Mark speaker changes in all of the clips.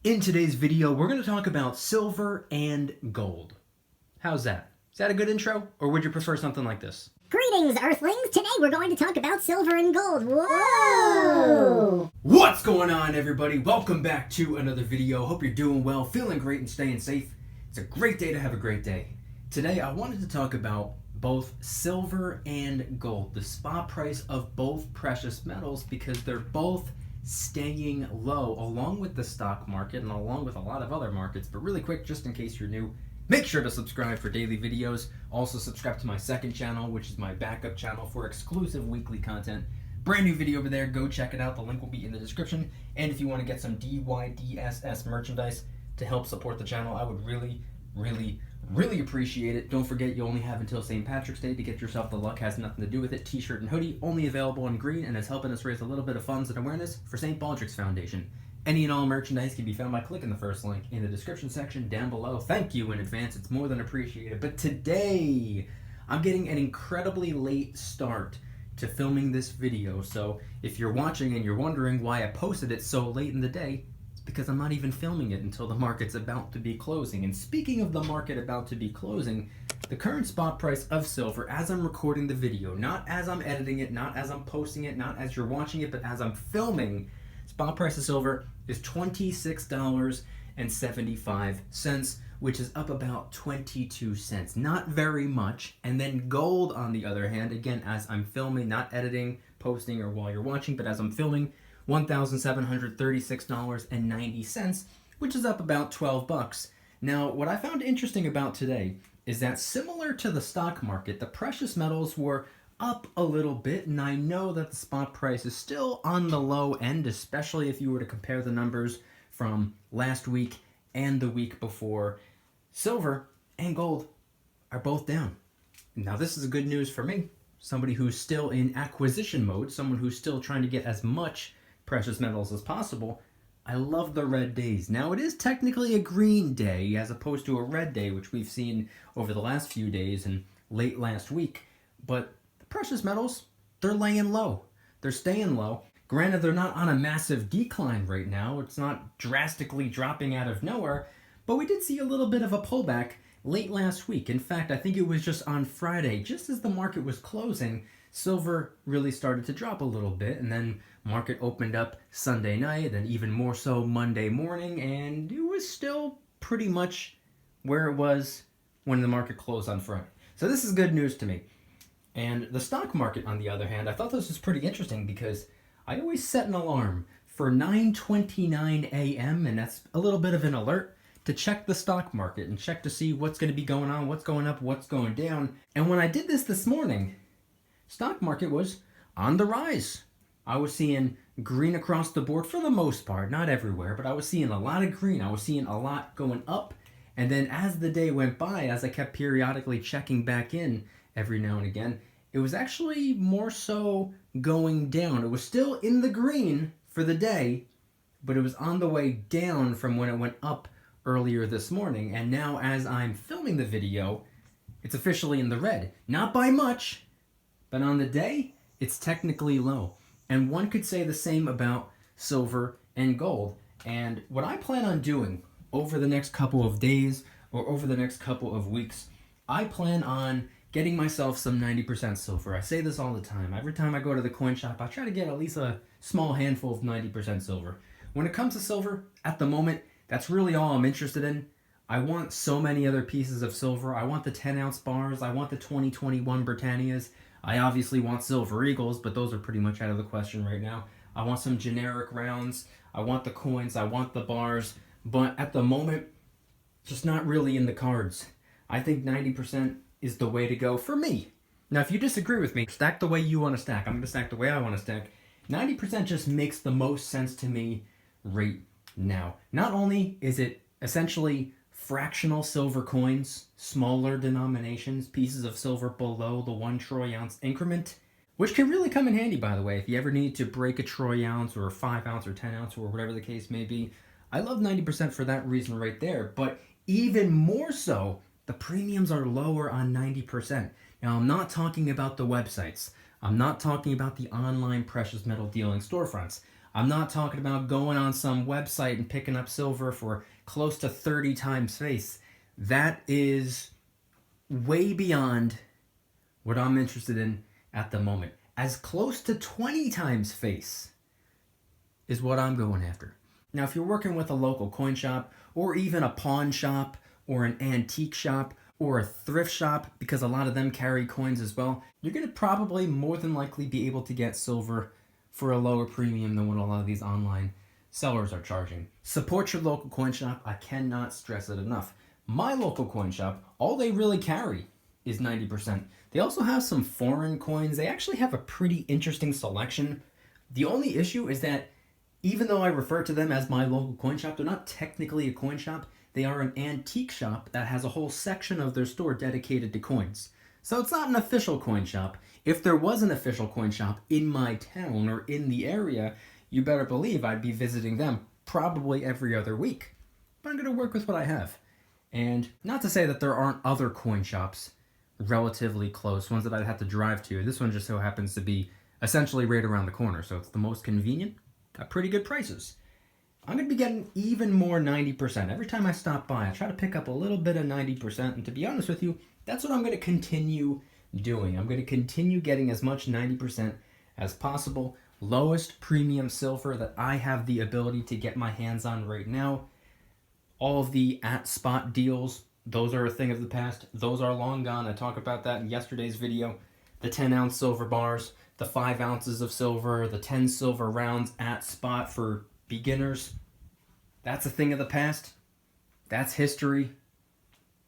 Speaker 1: In today's video, we're going to talk about silver and gold. How's that? Is that a good intro, or would you prefer something like this?
Speaker 2: Greetings, Earthlings! Today we're going to talk about silver and gold. Whoa!
Speaker 1: What's going on, everybody? Welcome back to another video. Hope you're doing well, feeling great, and staying safe. It's a great day to have a great day. Today, I wanted to talk about both silver and gold, the spot price of both precious metals, because they're both staying low, along with the stock market and along with a lot of other markets. But really quick, just in case you're new, make sure to subscribe for daily videos. Also subscribe to my second channel, which is my backup channel for exclusive weekly content. Brand new video over there, go check it out. The link will be in the description. And if you want to get some DYDSS merchandise to help support the channel, I would really appreciate it. Don't forget, you only have until St. Patrick's Day to get yourself the Luck Has Nothing to Do With It t-shirt and hoodie, only available in green, and is helping us raise a little bit of funds and awareness for St. Baldrick's Foundation. Any and all merchandise can be found by clicking the first link in the description section down below. Thank you in advance, it's more than appreciated. But today, I'm getting an incredibly late start to filming this video, so if you're watching and you're wondering why I posted it so late in the day, because I'm not even filming it until the market's about to be closing. And speaking of the market about to be closing, the current spot price of silver as I'm recording the video, not as I'm editing it, not as I'm posting it, not as you're watching it, but as I'm filming, spot price of silver is $26.75, which is up about 22 cents. Not very much. And then gold, on the other hand, again, as I'm filming, not editing, posting, or while you're watching, but as I'm filming, $1,736.90, which is up about 12 bucks. Now, what I found interesting about today is that similar to the stock market, the precious metals were up a little bit, and I know that the spot price is still on the low end, especially if you were to compare the numbers from last week and the week before. Silver and gold are both down. Now, this is good news for me, somebody who's still in acquisition mode, someone who's still trying to get as much precious metals as possible. I love the red days. Now, it is technically a green day as opposed to a red day, which we've seen over the last few days and late last week. But the precious metals, they're laying low. They're staying low. Granted, they're not on a massive decline right now. It's not drastically dropping out of nowhere, but we did see a little bit of a pullback late last week. In fact, I think it was just on Friday, just as the market was closing, silver really started to drop a little bit, and then market opened up Sunday night, and even more so Monday morning, and it was still pretty much where it was when the market closed on Friday. So this is good news to me. And the stock market, on the other hand, I thought this was pretty interesting because I always set an alarm for 9:29 a.m., and that's a little bit of an alert, to check the stock market and check to see what's going to be going on, what's going up, what's going down. And when I did this morning, stock market was on the rise. I was seeing green across the board for the most part, not everywhere, but I was seeing a lot of green. I was seeing a lot going up. And then as the day went by, as I kept periodically checking back in every now and again, it was actually more so going down. It was still in the green for the day, but it was on the way down from when it went up earlier this morning. And now as I'm filming the video, it's officially in the red. Not by much, but on the day, it's technically low. And one could say the same about silver and gold. And what I plan on doing over the next couple of days or over the next couple of weeks, I plan on getting myself some 90% silver. I say this all the time. Every time I go to the coin shop, I try to get at least a small handful of 90% silver. When it comes to silver, at the moment, that's really all I'm interested in. I want so many other pieces of silver. I want the 10-ounce bars. I want the 2021 Britannias. I obviously want silver eagles, but those are pretty much out of the question right now. I want some generic rounds. I want the coins. I want the bars. But at the moment, just not really in the cards. I think 90% is the way to go for me. Now, if you disagree with me, stack the way you want to stack. I'm going to stack the way I want to stack. 90% just makes the most sense to me right now. Not only is it essentially fractional silver coins, smaller denominations, pieces of silver below the 1 troy ounce increment, which can really come in handy, by the way, if you ever need to break a troy ounce or a 5 ounce or 10 ounce or whatever the case may be. I love 90% for that reason right there, but even more so, the premiums are lower on 90%. Now, I'm not talking about the websites. I'm not talking about the online precious metal dealing storefronts. I'm not talking about going on some website and picking up silver for close to 30 times face. That is way beyond what I'm interested in at the moment. As close to 20 times face is what I'm going after. Now, if you're working with a local coin shop or even a pawn shop or an antique shop or a thrift shop, because a lot of them carry coins as well, you're going to probably more than likely be able to get silver for a lower premium than what a lot of these online sellers are charging. Support your local coin shop. I cannot stress it enough. My local coin shop, all they really carry is 90%. They also have some foreign coins. They actually have a pretty interesting selection. The only issue is that even though I refer to them as my local coin shop, they're not technically a coin shop. They are an antique shop that has a whole section of their store dedicated to coins. So it's not an official coin shop. If there was an official coin shop in my town or in the area, you better believe I'd be visiting them probably every other week. But I'm going to work with what I have. And not to say that there aren't other coin shops relatively close, ones that I'd have to drive to. This one just so happens to be essentially right around the corner, so it's the most convenient. Got pretty good prices. I'm going to be getting even more 90%. Every time I stop by, I try to pick up a little bit of 90%, and to be honest with you, that's what I'm going to continue doing. I'm going to continue getting as much 90% as possible. Lowest premium silver that I have the ability to get my hands on right now. All of the at-spot deals, those are a thing of the past. Those are long gone. I talked about that in yesterday's video. The 10-ounce silver bars, the 5 ounces of silver, the 10 silver rounds at spot for beginners. That's a thing of the past. That's history.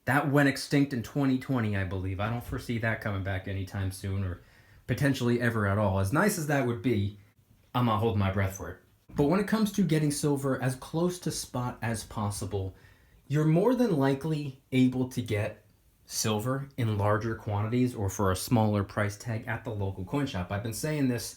Speaker 1: That went extinct in 2020, I believe. I don't foresee that coming back anytime soon or potentially ever at all. As nice as that would be, I'm not holding my breath for it. But when it comes to getting silver as close to spot as possible, you're more than likely able to get silver in larger quantities or for a smaller price tag at the local coin shop. I've been saying this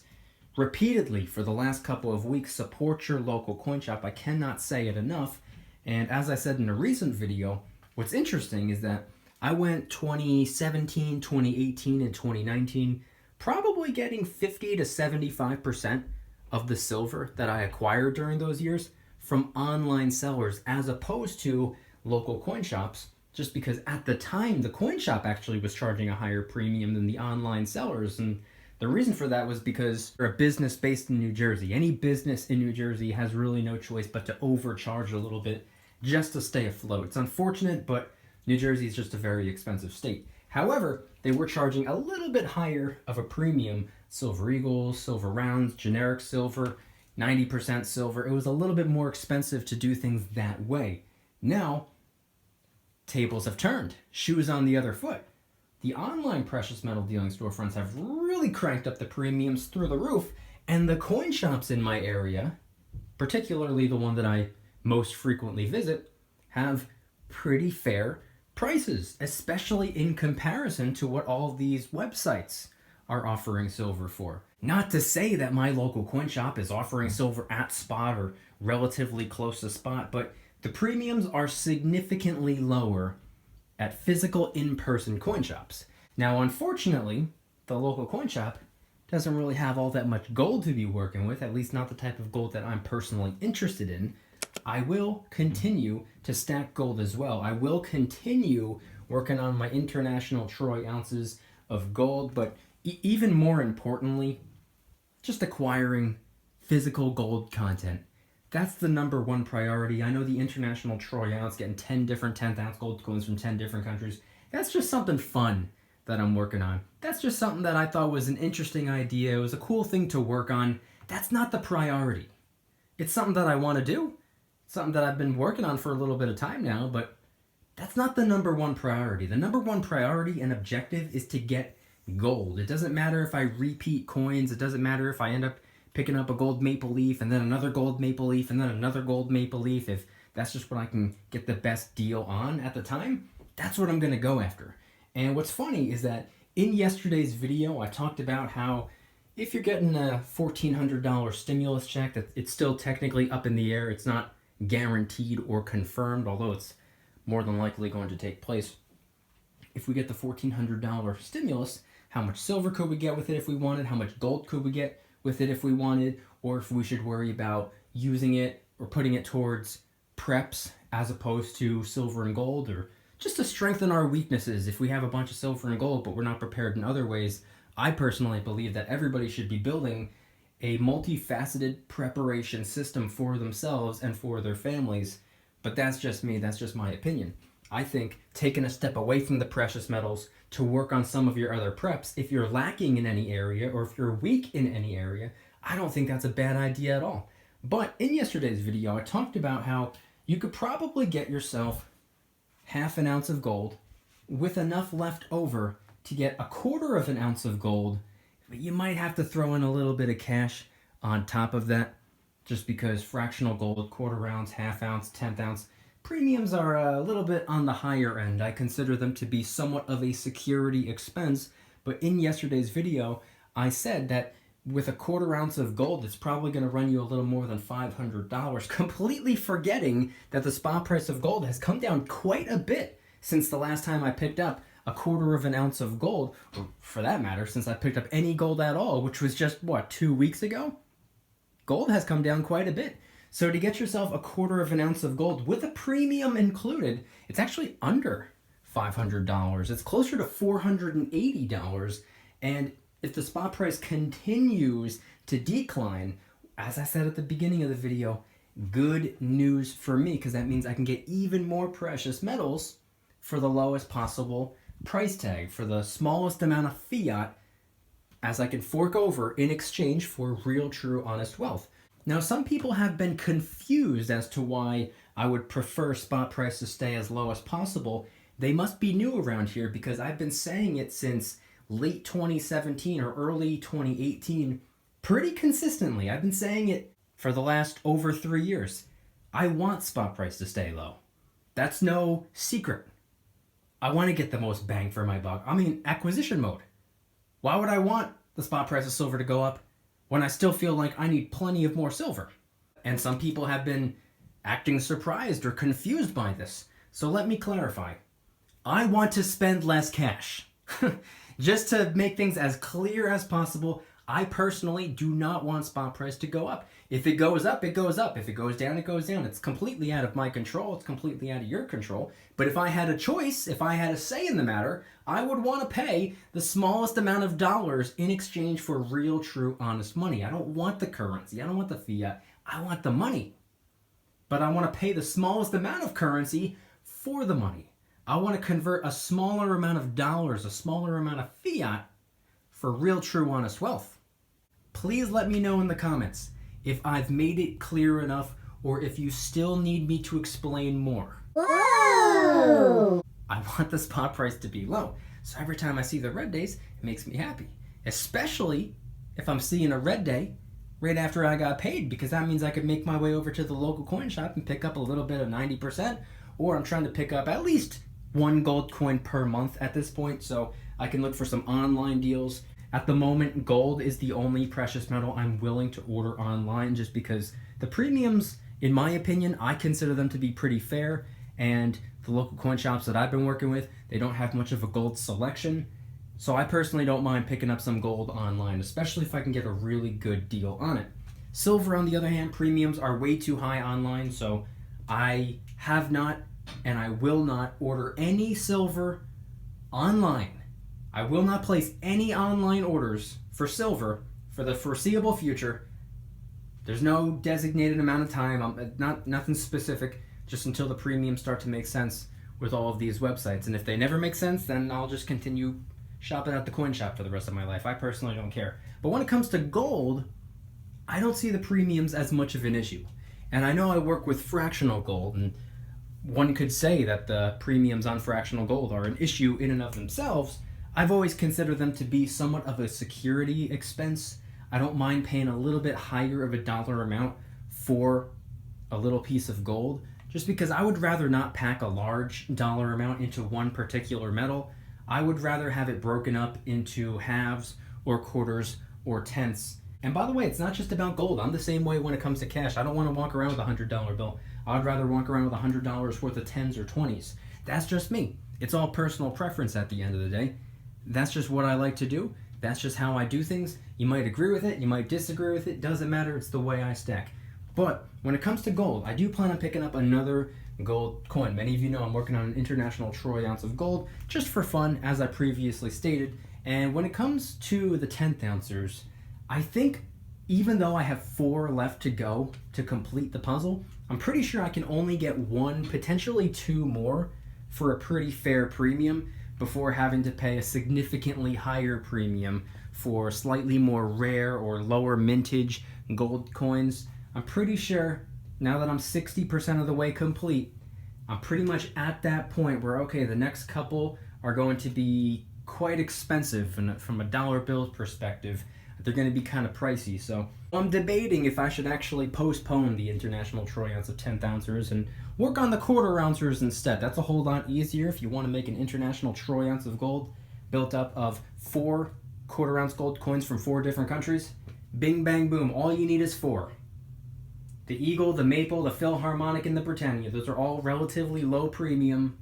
Speaker 1: repeatedly for the last couple of weeks. Support your local coin shop. I cannot say it enough. And as I said in a recent video, what's interesting is that I went 2017, 2018, and 2019 probably getting 50 to 75% of the silver that I acquired during those years from online sellers as opposed to local coin shops, just because at the time the coin shop actually was charging a higher premium than the online sellers. And the reason for that was because they're a business based in New Jersey. Any business in New Jersey has really no choice but to overcharge a little bit just to stay afloat. It's unfortunate, but New Jersey is just a very expensive state. However, they were charging a little bit higher of a premium. Silver Eagles, silver rounds, generic silver, 90% silver. It was a little bit more expensive to do things that way. Now, tables have turned. Shoes on the other foot. The online precious metal dealing storefronts have really cranked up the premiums through the roof, and the coin shops in my area, particularly the one that I most frequently visit, have pretty fair prices, especially in comparison to what all these websites are offering silver for. Not to say that my local coin shop is offering silver at spot or relatively close to spot, but the premiums are significantly lower at physical in-person coin shops. Now, unfortunately, the local coin shop doesn't really have all that much gold to be working with, at least not the type of gold that I'm personally interested in. I will continue to stack gold as well. I will continue working on my international troy ounces of gold, but even more importantly, just acquiring physical gold content. That's the number one priority. I know the international troy ounce, getting 10 different 10th ounce gold coins from 10 different countries. That's just something fun that I'm working on. That's just something that I thought was an interesting idea. It was a cool thing to work on. That's not the priority. It's something that I want to do. It's something that I've been working on for a little bit of time now, but that's not the number one priority. The number one priority and objective is to get gold. It doesn't matter if I repeat coins. It doesn't matter if I end up picking up a gold maple leaf and then another gold maple leaf and then another gold maple leaf. If that's just what I can get the best deal on at the time, that's what I'm going to go after. And what's funny is that in yesterday's video, I talked about how if you're getting a $1,400 stimulus check, that it's still technically up in the air. It's not guaranteed or confirmed, although it's more than likely going to take place. If we get the $1,400 stimulus, how much silver could we get with it if we wanted? How much gold could we get with it if we wanted? or if we should worry about using it or putting it towards preps as opposed to silver and gold, or just to strengthen our weaknesses if we have a bunch of silver and gold but we're not prepared in other ways. I personally believe that everybody should be building a multifaceted preparation system for themselves and for their families. But that's just me, that's just my opinion. I think taking a step away from the precious metals to work on some of your other preps, if you're lacking in any area or if you're weak in any area, I don't think that's a bad idea at all. But in yesterday's video, I talked about how you could probably get yourself half an ounce of gold with enough left over to get a quarter of an ounce of gold, but you might have to throw in a little bit of cash on top of that, just because fractional gold, quarter ounce, half ounce, 10th ounce, premiums are a little bit on the higher end. I consider them to be somewhat of a security expense, but in yesterday's video, I said that with a quarter ounce of gold, it's probably going to run you a little more than $500, completely forgetting that the spot price of gold has come down quite a bit since the last time I picked up a quarter of an ounce of gold, or for that matter, since I picked up any gold at all, which was just, 2 weeks ago? Gold has come down quite a bit. So to get yourself a quarter of an ounce of gold with a premium included, it's actually under $500. It's closer to $480. And if the spot price continues to decline, as I said at the beginning of the video, good news for me, because that means I can get even more precious metals for the lowest possible price tag, for the smallest amount of fiat as I can fork over in exchange for real, true, honest wealth. Now, some people have been confused as to why I would prefer spot price to stay as low as possible. They must be new around here, because I've been saying it since late 2017 or early 2018 pretty consistently. I've been saying it for the last over 3 years. I want spot price to stay low. That's no secret. I want to get the most bang for my buck. I'm in acquisition mode. Why would I want the spot price of silver to go up when I still feel like I need plenty of more silver? And some people have been acting surprised or confused by this. So let me clarify. I want to spend less cash. Just to make things as clear as possible, I personally do not want spot price to go up. If it goes up, it goes up. If it goes down, it goes down. It's completely out of my control. It's completely out of your control. But if I had a choice, if I had a say in the matter, I would want to pay the smallest amount of dollars in exchange for real, true, honest money. I don't want the currency. I don't want the fiat. I want the money. But I want to pay the smallest amount of currency for the money. I want to convert a smaller amount of dollars, a smaller amount of fiat for real, true, honest wealth. Please let me know in the comments if I've made it clear enough, or if you still need me to explain more.
Speaker 2: Whoa!
Speaker 1: I want the spot price to be low, so every time I see the red days, it makes me happy. Especially if I'm seeing a red day right after I got paid, because that means I could make my way over to the local coin shop and pick up a little bit of 90%, or I'm trying to pick up at least one gold coin per month at this point, so I can look for some online deals. At the moment, gold is the only precious metal I'm willing to order online, just because the premiums, in my opinion, I consider them to be pretty fair, and the local coin shops that I've been working with, they don't have much of a gold selection, so I personally don't mind picking up some gold online, especially if I can get a really good deal on it. Silver, on the other hand, premiums are way too high online, so I have not and I will not order any silver online. I will not place any online orders for silver for the foreseeable future. There's no designated amount of time, nothing specific, just until the premiums start to make sense with all of these websites. And if they never make sense, then I'll just continue shopping at the coin shop for the rest of my life. I personally don't care. But when it comes to gold, I don't see the premiums as much of an issue. And I know I work with fractional gold, and one could say that the premiums on fractional gold are an issue in and of themselves. I've always considered them to be somewhat of a security expense. I don't mind paying a little bit higher of a dollar amount for a little piece of gold, just because I would rather not pack a large dollar amount into one particular metal. I would rather have it broken up into halves or quarters or tenths. And by the way, it's not just about gold. I'm the same way when it comes to cash. I don't want to walk around with a $100 bill. I'd rather walk around with $100 worth of 10s or 20s. That's just me. It's all personal preference at the end of the day. That's just what I like to do. That's just how I do things. You might agree with it, you might disagree with it, doesn't matter, it's the way I stack. But when it comes to gold, I do plan on picking up another gold coin. Many of you know I'm working on an international troy ounce of gold just for fun, as I previously stated. And when it comes to the 10th ouncers, I think even though I have 4 left to go to complete the puzzle, I'm pretty sure I can only get 1, potentially 2 more for a pretty fair premium before having to pay a significantly higher premium for slightly more rare or lower mintage gold coins. I'm pretty sure now that I'm 60% of the way complete, I'm pretty much at that point where, okay, the next couple are going to be quite expensive, and from a dollar bill perspective, they're going to be kind of pricey. So I'm debating if I should actually postpone the international troy ounce of 10th ouncers and work on the quarter ouncers instead. That's a whole lot easier if you want to make an international troy ounce of gold built up of 4 quarter ounce gold coins from 4 different countries. Bing, bang, boom. All you need is 4. The Eagle, the Maple, the Philharmonic, and the Britannia. Those are all relatively low premium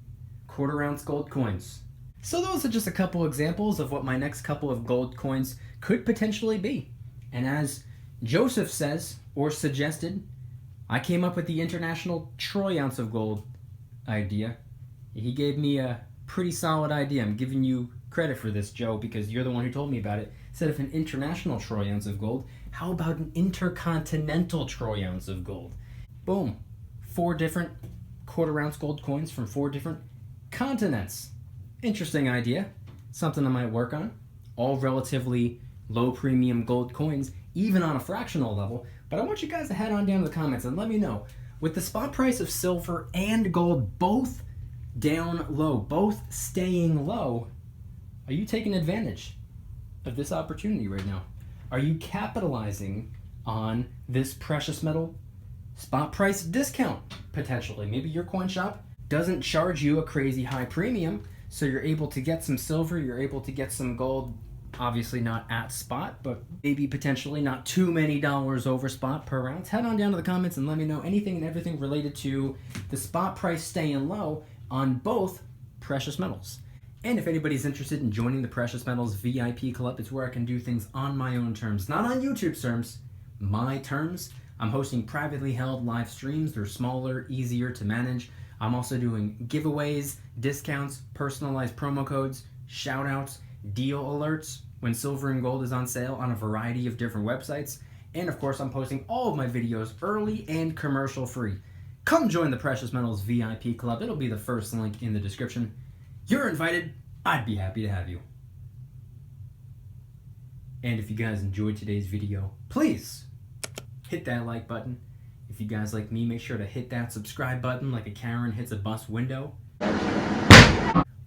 Speaker 1: quarter ounce gold coins. So those are just a couple examples of what my next couple of gold coins could potentially be. And as Joseph says, or suggested, I came up with the international troy ounce of gold idea. He gave me a pretty solid idea. I'm giving you credit for this, Joe, because you're the one who told me about it. Instead of an international troy ounce of gold, how about an intercontinental troy ounce of gold? Boom. 4 different quarter ounce gold coins from 4 different continents. Interesting idea. Something I might work on. All relatively low premium gold coins, even on a fractional level. But I want you guys to head on down to the comments and let me know, with the spot price of silver and gold both down low, both staying low, are you taking advantage of this opportunity right now? Are you capitalizing on this precious metal spot price discount, potentially? Maybe your coin shop doesn't charge you a crazy high premium, so you're able to get some silver, you're able to get some gold, obviously not at spot, but maybe potentially not too many dollars over spot per ounce. Head on down to the comments and let me know anything and everything related to the spot price staying low on both precious metals. And if anybody's interested in joining the Precious Metals VIP Club, it's where I can do things on my own terms, not on YouTube's terms, my terms. I'm hosting privately held live streams. They're smaller, easier to manage. I'm also doing giveaways, discounts, personalized promo codes, shout outs, deal alerts when silver and gold is on sale on a variety of different websites. And of course, I'm posting all of my videos early and commercial free. Come join the Precious Metals VIP Club. It'll be the first link in the description. You're invited. I'd be happy to have you. And if you guys enjoyed today's video, please hit that like button. If you guys like me, make sure to hit that subscribe button like a Karen hits a bus window.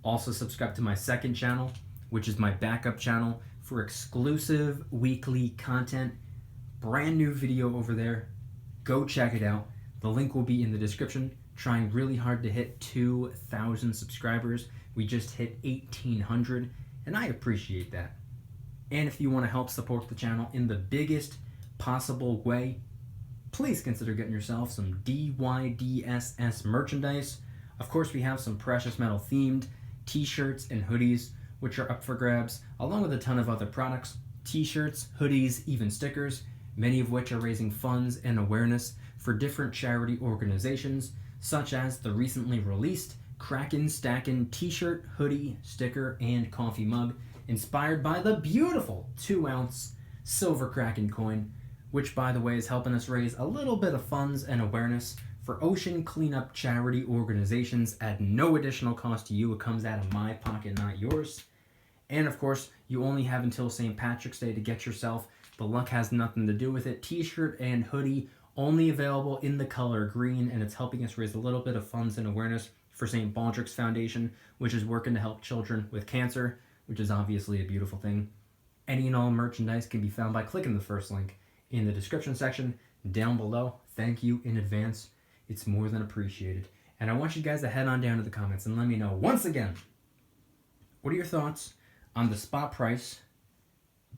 Speaker 1: Also subscribe to my second channel, which is my backup channel for exclusive weekly content. Brand new video over there. Go check it out. The link will be in the description. Trying really hard to hit 2,000 subscribers. We just hit 1,800, and I appreciate that. And if you want to help support the channel in the biggest possible way, please consider getting yourself some DYDSS merchandise. Of course, we have some precious metal themed t-shirts and hoodies, which are up for grabs, along with a ton of other products. T-shirts, hoodies, even stickers, many of which are raising funds and awareness for different charity organizations, such as the recently released Kraken Stackin' t-shirt, hoodie, sticker, and coffee mug, inspired by the beautiful 2-ounce silver Kraken coin, which, by the way, is helping us raise a little bit of funds and awareness for ocean cleanup charity organizations at no additional cost to you. It comes out of my pocket, not yours. And of course, you only have until St. Patrick's Day to get yourself the luck has nothing to do with it t-shirt and hoodie, only available in the color green, and it's helping us raise a little bit of funds and awareness for St. Baldrick's Foundation, which is working to help children with cancer, which is obviously a beautiful thing. Any and all merchandise can be found by clicking the first link in the description section down below. Thank you in advance. It's more than appreciated. And I want you guys to head on down to the comments and let me know, once again, what are your thoughts on the spot price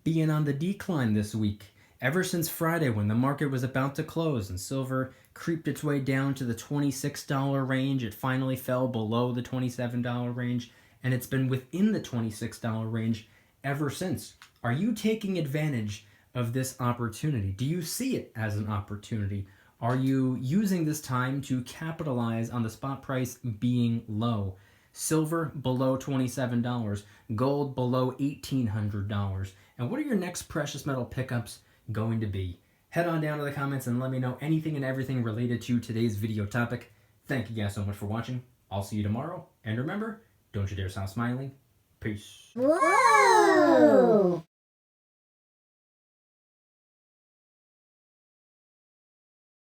Speaker 1: being on the decline this week? Ever since Friday, when the market was about to close and silver creeped its way down to the $26 range, it finally fell below the $27 range, and it's been within the $26 range ever since. Are you taking advantage of this opportunity? Do you see it as an opportunity? Are you using this time to capitalize on the spot price being low? Silver below $27, gold below $1,800. And what are your next precious metal pickups going to be? Head on down to the comments and let me know anything and everything related to today's video topic. Thank you guys so much for watching. I'll see you tomorrow. And remember, don't you dare stop smiling. Peace.
Speaker 2: Whoa!